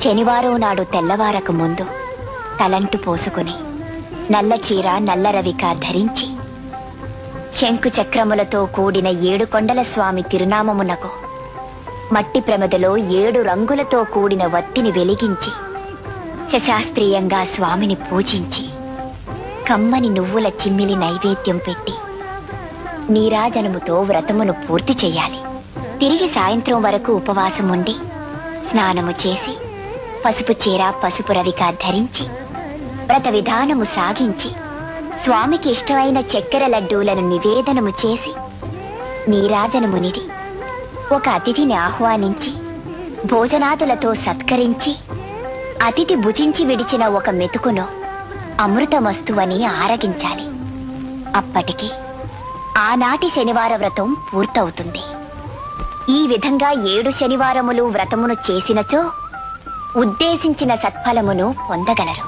శనివారం నాడు తెల్లవారక ముందు తలంటు పోసుకుని నల్ల చీర నల్ల రవిక ధరించి శంకు చక్రములతో కూడిన 7 కొండల స్వామి తిరునామమునకు మట్టి ప్రమిదలో 7 రంగులతో కూడిన వత్తిని వెలిగించి శశాస్త్రీయంగా స్వామిని పూజించి కమ్మని నువ్వుల చిమ్మిలి నైవేద్యం పెట్టి నీరాజనముతో వ్రతమును పూర్తి చెయ్యాలి. తిరిగి సాయంత్రం వరకు ఉపవాసం ఉండి స్నానము చేసి పసుపు చీర పసుపు రవిక ధరించి వ్రత విధానము సాగించి స్వామికి ఇష్టమైన చక్కెర లడ్డూలను నివేదనము చేసి నీరాజనమునిడి ఒక అతిథిని ఆహ్వానించి భోజనాదులతో సత్కరించి అతిథి భుజించి విడిచిన ఒక మెతుకును అమృతమస్తువని ఆరగించాలి. అప్పటికి ఆనాటి శనివార వ్రతం పూర్తవుతుంది. ఈ విధంగా 7 శనివారములు వ్రతమును చేసినచో ఉద్దేశించిన సత్ఫలమును పొందగలరు.